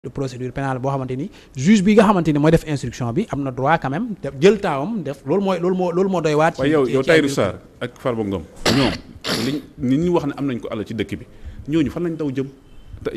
de procédure pénale boo xamante ni juge bi nga xamante ni mooy def instruction bi am na droit quand même def jël taawam def loolu moo doy waat. waaye yow Tahirou Sarr ak Farba Ngom ñoom nit ñi wax ne am nañ ko àll ci dëkk bi ñooñu fan lañ daw jëm.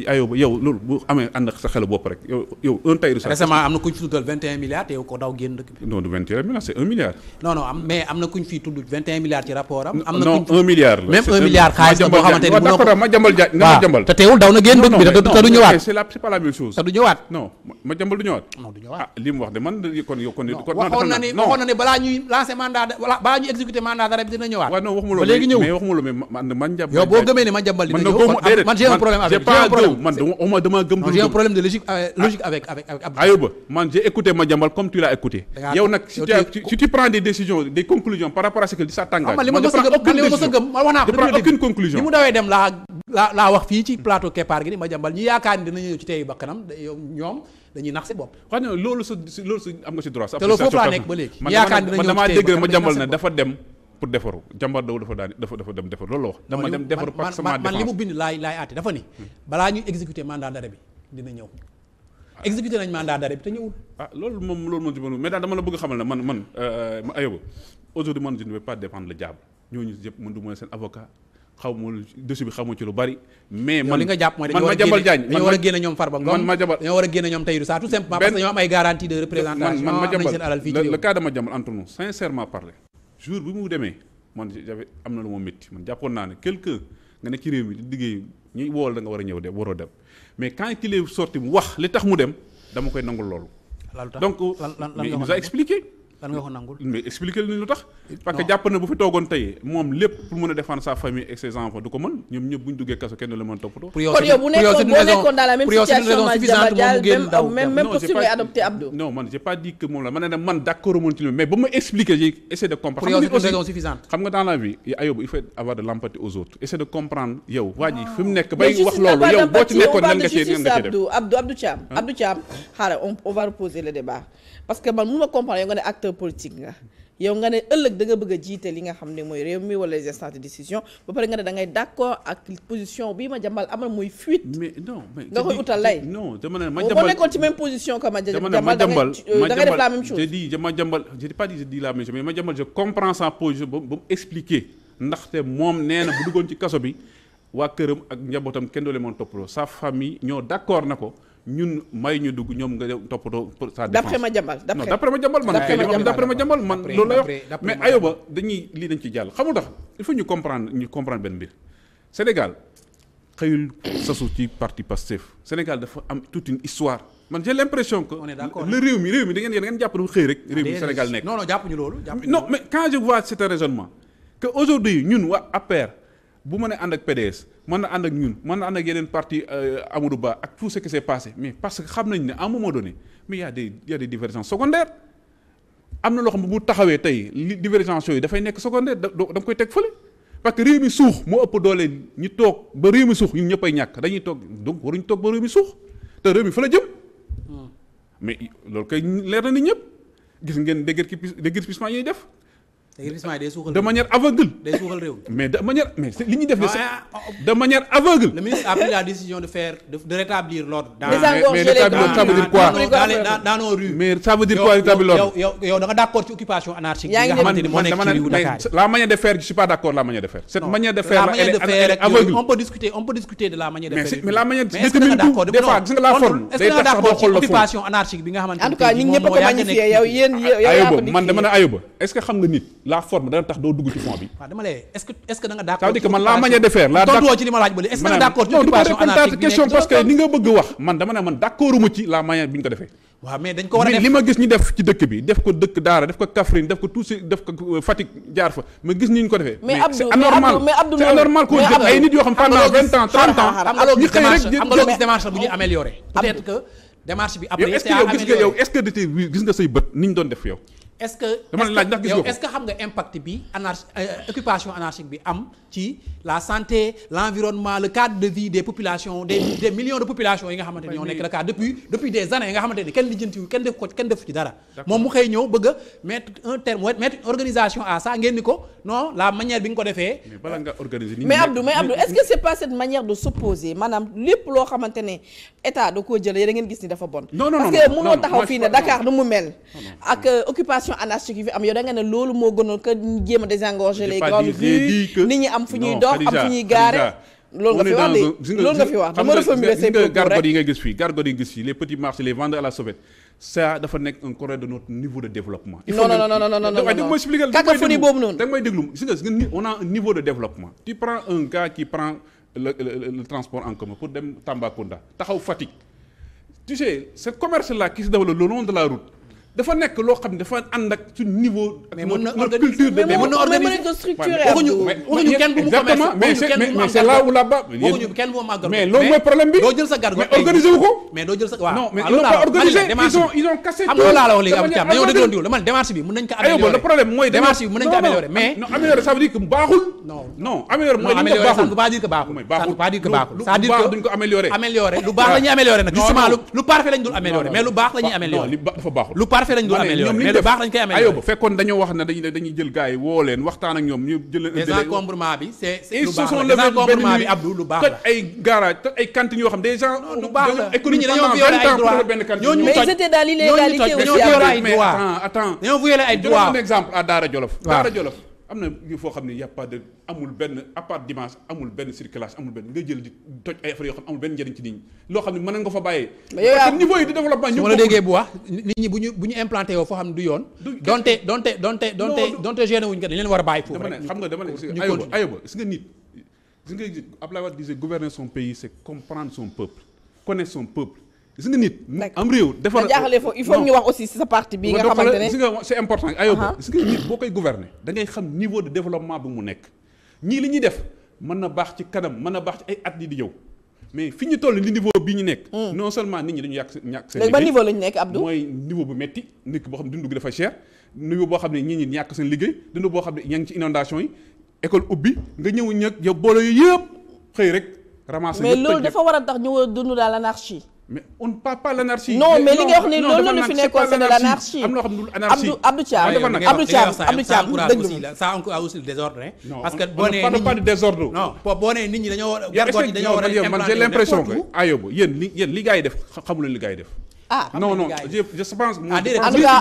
Ayoba yow loolu bu amee ànd ak sa xelu bopp rek yow un Tahirou Sarr. récemment am na kuñ fi tuddal 21 milliards te yow ko daw génn dëkk bi. non du 21 milliards c'est 1 milliard. non mais am na kuñ fi tudd 21 milliards ci rapport am. am na non 1 milliard la. même 1 milliard xaalis la boo xamante ni d'accord ma jambal jaaj nga ma jambal. te teewul daw na génn dëkk bi te du ñëwaat. c'est pas la même chose. te du ñëwaat. non ma jambal du ñëwaat. non du ñëwaat ah li mu wax de man kon waxoon na ne balaa ñuy lancer mandat balaa ñuy exécuter mandat d'arrêt bi dina ñëwaat. waaw non waxuma ba léegi ñëw mais waxuma loolu mais man jambal. yow boo gëmee ne ma jambal dina ñëw man j'ai un problème avec man dama gëm. j'ai un problème de logique avec Ayoba man j'ai écouté Madiambal comme tu l'as écouté. yow nag si tu prends des décisions des conclusions par rapport à ce que ça t'engage. man li ma mës a gëm wax naa ko aucune conclusion. ni mu dawee dem laa wax fii ci plateau keppaar gi ni Madiambal ñi yaakaar ni dina ñëw ci teeyu bakkanam ñoom dañuy nax si bopp. xam nga loolu sa am nga si droit. te loolu foofu laa nekk ba léegi ñi yaakaar ni dina ñëw ci teeyu bakkanam man damaa dégg Madiambal ne dafa dem pour defaru jàmbar daw dafa dem defaru loolu la wax. dama dem defaru parce que man li mu bind laay àtte dafa ni balaa ñuy exécuter mandat d'arrêt bi dina ñëw exécuté nañ mandat d'arrêt bi te ñëwul. loolu moom ci mais daal dama la bëgg xamal ne man Ayoba aujourd'hui man je ne vais pas défendre le diable ñooñu yëpp man du ma seen avocat xaw ma dossier bi xamu ci lu bari. mais man li nga jàpp mooy dañoo war a génne ñoom Farba Ngom dañoo war a génne ñoom Tahirou Sarr tout simplement parce que dañoo am ay garantie de représentation am nañ seen alal fii ci réew. le cas de Madiambal entre nous sincèrement parler jour bi mu demee man j'avais am na lu ma métti man jàppoon naa ne quelqu'un nga ne ci réew mi di liggéey ñuy wool da nga war a ñëw dem waroo dem mais quand il est sorti mu wax li tax mu dem dama koy nangul loolu. donc mais il nous a expliqué. lan nga ko nangul mais expliqué li lu tax. parce que jàpp na bu fi toogoon tey moom lépp pour mën a défendre sa famille et ses enfants du ko mën ñoom ñëpp bu ñu duggee kaso kenn du la mën toppatoo. kon yow bu nekkoon dans la même situation même posture ngay adopté Abdou. non man j'ai pas dit que moom la man d'accord moom ci mais ba ma expliquer j'ai essayé de comprendre. pour yow c'est une raison suffisante. xam nga dans la vie Ayoba il faut avoir de l'empathie aux autres essayer de comprendre yow waa ji fi mu nekk bay wax loolu yow boo ci nekkoon nan nga cee def. Abdou Thiam xaaral on va reposer le débat parce que man mënu ma comprendre yow nga ne acteur politique nga yow nga ne ëllëg da nga bëgg a jiite li nga xam ne mooy réew mi wala les instances de décision ba pare nga ne da ngay d'accord ak position bii Madiambal amal mooy fuite. mais non mais nga koy utal lay. non dama ne Madiambal boo nekkoon ci même position que Madiambal da ngay def la même chose. je dis Madiambal je dis pas dit je dis la même chose mais Madiambal je comprends sa position ba mu expliquer ndaxte moom nee na bu duggoon ci kaso bi waa këram ak njabootam kenn doole moon toppaloo sa famille ñoo d'accord na ko. ñun may ñu dugg ñoom nga toppatoo pour sa défense. d'après Madiambal non d'après Madiambal man loolu lay wax mais Ayoba dañuy lii dañ ci jàll xamul tax il faut ñu comprendre benn mbir Sénégal xëyul sasu ci parti Pastef Sénégal dafa am toute une histoire man j'ai l'impression que le réew mi da ngeen jàpp ne xëy rek réew mi Sénégal nekk non jàppuñu loolu non mais quand je vois cet raisonnement que aujourd'hui ñun waa APR bu mën a ànd ak PDS mën na ànd ak ñun mën na ànd ak yeneen parti Amadou Ba ak tout ce qui s'est passé mais parce que xam nañ ne à un moment donné mais y a des divergences secondaires am na loo xam ne bu taxawee tey li divergence yooyu dafay nekk secondaire da nga koy teg fële parce que réew mi suux moo ëpp doole ñi toog ba réew mi suux ñun ñëpp ay ñàkk dañuy toog donc waruñu toog ba réew mi suux te réew mi fa la jëm mais loolu koy leer na nit ñëpp gis ngeen déguerpissement yi ñuy def de manière aveugle. day suuxal réew mais de manière li ñuy def de manière aveugle. le ministre a pris la décision de rétablir l'ordre. mais rétablir ça veut dire quoi dans nos rues. mais ça veut dire quoi rétablir l'ordre. yow da nga d'accord ci occupation anarchique. bi nga xamante ni moo nekk ci réewu Dakar. la manière de faire je suis pas d'accord la manière de faire. cette manière de faire là elle est aveugle. on peut discuter de la manière de faire. mais la manière des fois gis nga la forme. day tax sax doo xool la occupation anarchique bi nga xamante ni. en tout cas ñun ñëpp a ko magnifier yow yéen Ayoba man dama ne Ayoba est-ce que xam nga nit la forme dana tax doo dugg ci fond bi. waaw dama lay est-ce que da nga d'accord. ça veut dire que man la manière de faire la tontu ci li ma laaj ba léegi est-ce que da nga d'accord ci occupation anarchique bi question parce que ni nga bëgg wax man dama ne man d'accorduma ci la manière bi ñu ko defee. waaw mais dañ ko war a def li ma gis ñu def ci dëkk bi def ko dëkk Daara def ko Kaffrine def ko tout si def ko Fatick jaar fa ma gis ni ñu ko defee. mais c'est anormal ko jël ay nit yoo xam pendant 20 ans 30 ans. am nga loo gis démarche bu ñuy améliorer. peut-être que démarche bi après yow est-ce que yow est-ce que gis nga say bët ni ñu doon def yow est-ce que dama laaj ndax gis nga ko est-ce que xam nga impact bi occupation anarchique bi am ci la santé l'environnement le cadre de vie des populations des millions de populations yi nga xamante ni ñoo nekk Dakar depuis des années yi nga xamante ni kenn lijjantiwu kenn def ci dara moom mu xëy ñëw bëgg a mettre un terme mettre une organisation à ça ngeen ni ko non la manière bi nga ko defee mais bala nga organiser mais Abdou est-ce que c'est pas cette manière de s'opposer maanaam lépp loo xamante ne état da koo jël da ngeen gis ni dafa bon parce que mënoo taxaw fii ne Dakar nu mu mel ak occupation anarchique yi fi am yow da nga ne loolu moo gënoon que jéem a désengorger les grandes rues nit ñi am fu ñuy dox am fu ñuy gaare loolu nga fi wax dama reformuler say propos gargote yi ngay gis fii gargote yi ngay gis fii les petits marchés les vendeurs à la sauvette ça dafa nekk un correct de notre niveau de développement. non m'expliquer cacophonie boobu noonu da nga may déglu gis nga on a un niveau de développement. tu prends un gars qui prend le transport en commun pour dem Tambacounda taxaw Fatick tu sais ce commerce là qui se développe le long de la route dafa nekk loo xam ne dafa ànd ak suñu niveau. mais mën na culture de mais mën na organiser waxuñu kenn bu mu exactement mais c'est là où là-bas. waxuñu kenn bu mu màggal mais loolu mooy problème bi. doo jël sa gargote mais organiser wu ko. mais doo jël sa waaw non mais ils n'ont pas organisé ils ont cassé. xam nga loolu laa la wax léegi am ci am dañoo déggoon diw dama démarche bi mën nañ ko améliorer. le problème mooy démarche bi mën nañ ko améliorer mais. non améliorer ça veut dire que baaxul. non améliorer mooy li améliorer ça ne baaxul. veut pas dire que baaxul. ça ne veut pas dire que baaxul. lu baax duñ ko améliorer. améliorer lu baax la ñuy améliorer nag justement lu parfait lañ dul améliorer mais lu baax la ñuy améliorer. non li dafa baaxul. lu parfait lañ dul améliorer mais lu baax lañ koy améliorer. aywa fekkoon dañoo wax ne dañuy jël gars yi woo leen waxtaan ak ñoom ñu jël leen. désencombrement bi c'est lu baax la la désencombrement bi Abdou lu baax la. toj ay garage toj ay cantines yoo xam des gens. lu baax la économie dañoo violer ay droits mais ils étaient dans l'illégalité aussi. dañoo violer ay droits attends dañoo violer ay droits. un exemple à Daara Jolof. Daara Jolof am na foo xam ne y a pas de amul benn à part dimanche amul benn circulation amul benn nga jël di toj ay affaires yoo xam amul benn njëriñ ci nit ñi loo xam ne mën nga fa bàyyee. parce que niveau yi de développement ñu. su ma la déggee bu wax nit ñi bu ñu implanté yoo foo xam ne du yoon. donte gêné wuñ ko dañ leen war a bàyyi foofu rek. dama ne ayoba gis nga nit gis nga Abdoulaye Wade disait gouverner son pays c'est comprendre son peuple connaître son peuple. gis nga nit am réew defar jaaxle foofu il faut ñu wax aussi ci sa parti bi nga xamante ne gis nga c'est important ayoba gis nga nit boo koy gouverner da ngay xam niveau de développement bi mu nekk ñii li ñuy def mën na baax ci kanam mën na baax ci ay at yi di ñëw mais fi ñu toll ni niveau bi ñu nekk non seulement nit ñi dañu ñàkk seen liggéey ba niveau lañu nekk Abdou mooy niveau bu metti nit boo xam ne dundu gi dafa cher niveau boo xam ne ñi ñàkk seen liggéey dundu boo xam ne ña ngi ci inondation yi école ubbi nga ñëw ñëg yow boole yooyu yëpp xëy rek ramasser mais loolu dafa war a tax ñu war a dund dans l'anarchie. mais on ne parle pas l'anarchie. non mais li nga wax ni loolu la fi nekkoon c'est de l'anarchie. am na loo xam ne anarchie. Abdou Thiam ça a aussi le désordre. parce que boo nee nit ñi pas de désordre. non boo nee nit ñi dañoo war a. gargote yi dañoo war a implanter man j'ai l'impression que ayoba yéen li gars yi def xamu leen li gars yi def. non je pense. en tout cas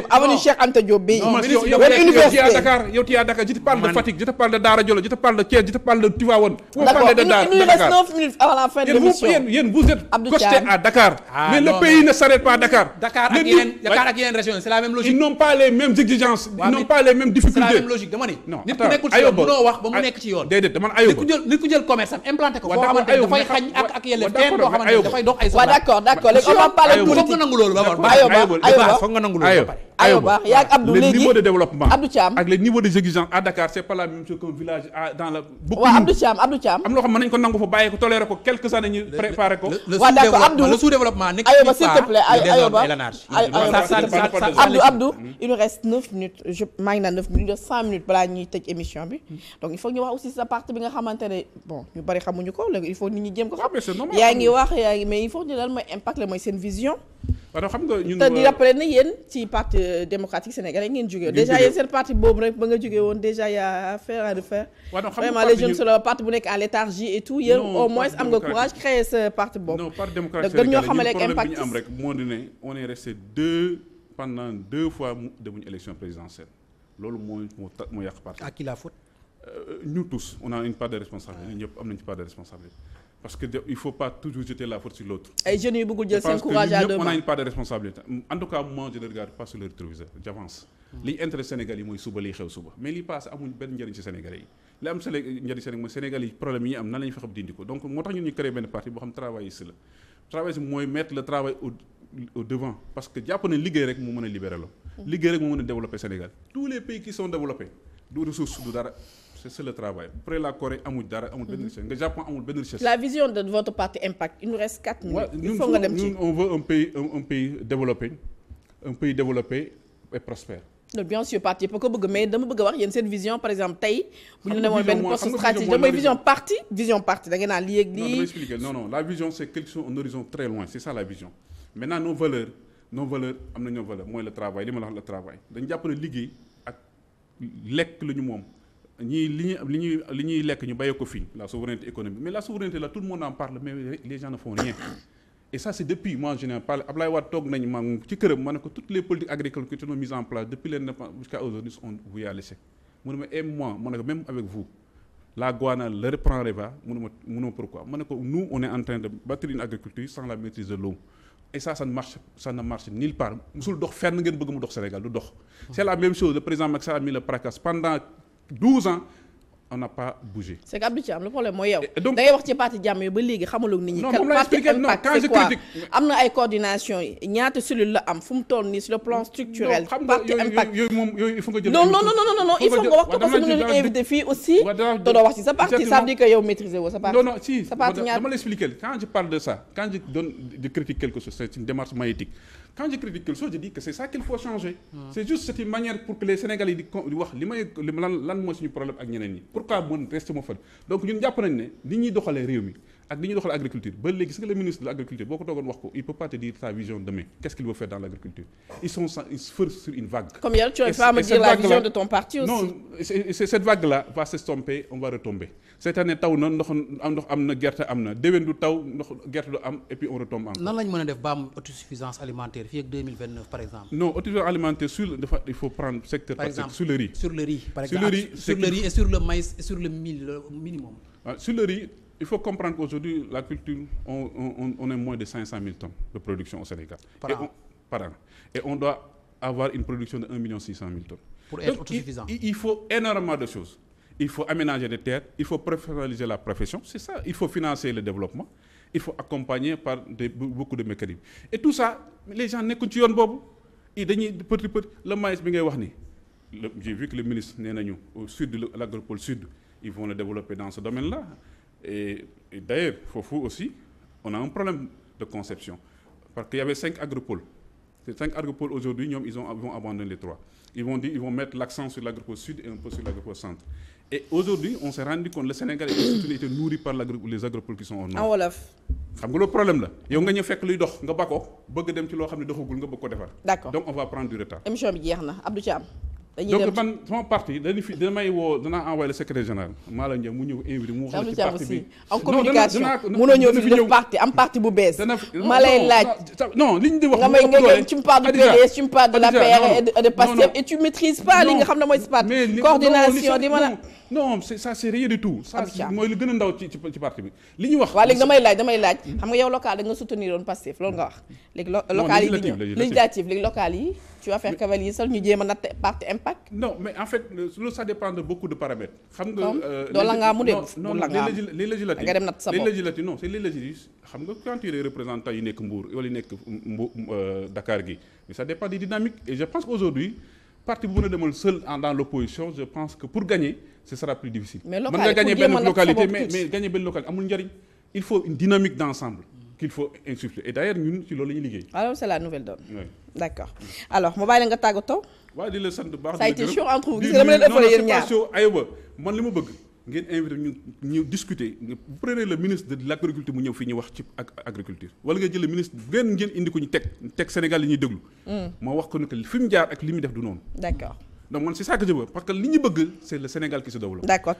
avenue Cheikh Anta Diop bi. université yow tu es à Dakar je te parle de Fatick je te parle de Daara Jolof je te parle de Thiès je te parle de Tivaouane. d'accord il nous reste 9 minutes avant la fin de l'émission. yéen vous êtes costé à Dakar. mais le pays ne s'arrête pas à Dakar. Dakar ak yeneen régions c'est la même logique. ils n'ont pas les mêmes exigences. ils n'ont pas les mêmes difficultés. c'est la même logique dama ni. nit ku nekkul ci yoon mënoo wax ba mu nekk ci yoon. déedéet dama ayoba nit ku jël commerce am implanté ko foo xamante ne dafay xañ ak yelleef kenn boo xamante ne dafay dox ay d'accord léegi on va parler politique. foog nga nangu loolu ba Ayoba foog nga nangu loolu ba pare. Ayoba yaa ak Abdou léegi le niveau de développement Abdou Thiam ak les niveaux des exigences à Dakar c'est pas la même chose qu'un village dans la beaucoup. waaw Abdou Thiam am loo xam mën nañu ko nangu fa bàyyi ko toléré ko quelques années ñu préparé ko. le sous-développement nekk Ayoba s'il te plaît Ayoba Abdou il nous reste 9 minutes maa ngi naan 9 minutes 5 minutes balaa ñuy tëj émission bi donc il faut ñu wax aussi sa parti bi nga xamante ne bon ñu bari xamuñu ko léegi il faut nit ñi jéem ko xam. yaa ngi wax mais il faut ñu lan mooy impact la mooy seen vision. waaw xam nga ñun te di rappeler ne yéen ci parti démocratique sénégalais ngeen jógee déjà yéen seen parti boobu rek ba nga jógee woon déjà y a affaire à refaire. vraiment les jeunes sur le parti bu nekk en léthargie et tout yéen au moins am nga courage créer ce parti boobu. non parti démocratique sénégalais ñoo xamale ak impact bi ñu am rek moo di ne on est resté pendant 2 fois mu demuñu élection présidentielle loolu moo yàq parti. à qui la faute. nous tous on a une part de responsabilité ñun ñëpp am nañu part de responsabilité. parce que il faut pas toujours jeter la faute sur l'autre. ay jeunes yu bëggul jël seen courage à deux mains. on a une part de responsabilité en tout cas moi je ne regarde pas sur le rétroviseur j'avance. liy intérêt Sénégal yi mooy suba liy xew suba mais li passe amuñ benn njëriñ ci Sénégalais yi li am njëriñ Sénégal mooy Sénégal yi problème yi am nan la ñu fexe ba dindi ko donc moo tax ñun ñu créé benn parti boo xam travailliste la travailliste mooy mettre le travail au devant parce que jàpp na liggéey rek moo mën a libérer la liggéey rek moo mën a développer Sénégal tous les pays qui sont développés du ressource du dara c'est le travail après la Corée amul dara amul benn richesse nga Japon amul benn richesse. la vision de votre parti Impact il nous reste 4 minutes. il faut nga dem ci ñun on veut un pays développé un pays développé et prospère. non bien sûr parti yëpp ko bëgg mais dama bëgg a wax yéen seen vision par exemple tey bu ñu ne woon benn poste stratégique damay vision parti da ngeen naan lii ak lii. non damay expliquer non la vision c'est quelque chose un horizon très loin c'est ça la vision maintenant nos valeurs am na ñoo valeur mooy le travail li ma la wax le travail dañu jàpp ne liggéey ak lekk lu ñu moom ñii li ñuy lekk ñu bàyyee ko fii la souveraineté économique mais la souveraineté là tout le monde en parle mais les gens ne font rien. Et ça c'est depuis moi je n'ai pas Ablaye Wade toog nañu ma ci këram ma ne ko toutes les politiques agricoles qui sont mises en place depuis l'indépendance jusqu'à aujourd'hui on vous y a laissé mu ne ma et moi ma ne ko même avec vous la Guana le reprendrait pas mu ne ma pourquoi ma ne ko nous on est en train de bâtir une agriculture sans la maîtrise de l'eau et ça ne marche nulle part musul dox fenn ngeen bëgg mu dox Sénégal du dox c'est la même chose le président Macky Sall a mis le PRACAS pendant 12 ans on n'a pas bougé. c'est que Abdou Thiam le problème mooy yow. donc da ngay wax ci parti jàmm yi ba léegi xamaloo nit ñi. non moom la expliqué non quand je critique am na ay coordination yi ñaata cellule la am fu mu toll nii sur le plan structurel. parti impact yooyu moom yooyu il faut nga jël. non il faut nga wax ko parce que mën nañu invité fii aussi. te doo wax ci sa parti ça veut dire que yow maîtriser woo sa parti. non si sa parti ñaata dama la expliquer quand je parle de ça quand je critique quelque chose c'est une démarche maïeutique. Quand je critique quelque chose je dis que c'est ça qu'il faut changer. C'est juste c'est une manière pour que les Sénégalais di wax li lan mooy suñu problème ak ñeneen ñi pourquoi mën reste ma fan donc ñun jàpp nañ ne li ñuy doxalee réew mi ak li ñuy doxalee agriculture ba léegi si nga le ministre de l'agriculture boo ko toogoon wax ko il peut pas te dire sa vision demain qu'est-ce qu'il veut faire dans l'agriculture ils surfent sur une vague. Comme hier tu vas me dire la vision de ton parti aussi. Non c'est cette vague là va s'estomper on va retomber cette année taw na ndox am na gerte am na déwén du taw ndox gerte du am et puis on retombe encore. nan lañ mën a def ba am autosuffisance alimentaire fii ak 2029 par exemple. Non autosuffisance alimentaire il faut prendre secteur par secteur sur le riz. Sur le riz par exemple. Sur le riz et sur le maïs et sur le mil le minimum. Sur le riz il faut comprendre qu'aujourd'hui la culture on est moins de 500 000 tonnes de production au Sénégal. Par an. Et on doit avoir une production de 1 600 000 tonnes. Pour être autosuffisant. Il faut énormément de choses. Il faut aménager des terres, il faut professionnaliser la profession, c'est ça. Il faut financer le développement, il faut accompagner par beaucoup de mécanismes. Et tout ça, les gens nekkuñ ci yoon boobu dañuy petit le maïs bi ngay wax ni j'ai vu que le ministre nee nañu au sud de l'agropole sud ils vont le développer dans ce domaine-là. Et d'ailleurs foofu aussi on a un problème de conception parce qu'il y avait 5 agropoles. Ces 5 agropoles aujourd'hui ils vont abandonner les 3. Ils vont mettre l'accent sur l'agropole sud et un peu sur l'agropole centre. Et aujourd'hui on s'est rendu compte le Sénégal était nourri par les agropoles qui sont au nord. En wolof. xam nga loolu problème la yow nga ñëw fekk luy dox nga ba ko bëgg dem ci loo xam ne doxagul nga bëgg ko defar. D'accord donc on va prendre du retard. émission bi jeex na Abdou Thiam. donc man sama parti danaa envoyer le secrétaire général maa la njëw mu ñëw invité mu wax ci parti bi en communication mënoo ñëw fi def parti am parti bu bees ma lay laaj non li ñu di wax nga may tu me parles du PDS tu me parles de l'APR et de PASTEF et tu maîtrises pas li nga xam ne mooy si parti coordination di mën a non ça c'est rien du tout ça mooy lu gën a ndaw ci parti bi li ñu wax waaw léegi damay laaj xam nga yow local da nga soutenir woon PASTEF loolu nga wax léegi local yi di ñëw législative léegi local yi tu vas faire cavalier seul ñu jéem a natt parti impact. Non mais en fait loolu ça dépend de beaucoup de paramètres. xam nga doo la ngaa mu dem non les législatives nga dem natt sa bopp les législatives non c'est les législatives xam nga quand tu es représentant yi nekk Mbour wala yi nekk Dakar gi mais ça dépend des dynamiques et je pense qu'aujourd'hui parti bu mën a demal seul dans l'opposition je pense que pour gagner ce sera plus difficile. mais mën nga gagner benn localité mais gagner benn localité amul njariñ il faut une dynamique d'ensemble qu'il faut insuffler et d'ailleurs ñun ci loolu la ñuy liggéey. alors c'est la nouvelle donne. Oui. D'accord alors ma bàyyi la nga tàggatoo. waaw di la sant bu baax. ça a été chaud entre vous gis nga dama leen ëppale yéen ñaar aywa man li ma bëgg ngeen invité ñu discuter vous prenez le ministre de l'agriculture mu ñëw fii ñu wax ci agriculture wala nga jël le ministre ngeen indi ko ñu teg Sénégal yi ñuy déglu. moo wax ko ne que fi mu jaar ak li muy def du noonu. D'accord donc man c'est ça que je veux parce que li ñu bëgg c'est le Sénégal qui se développe. D'accord.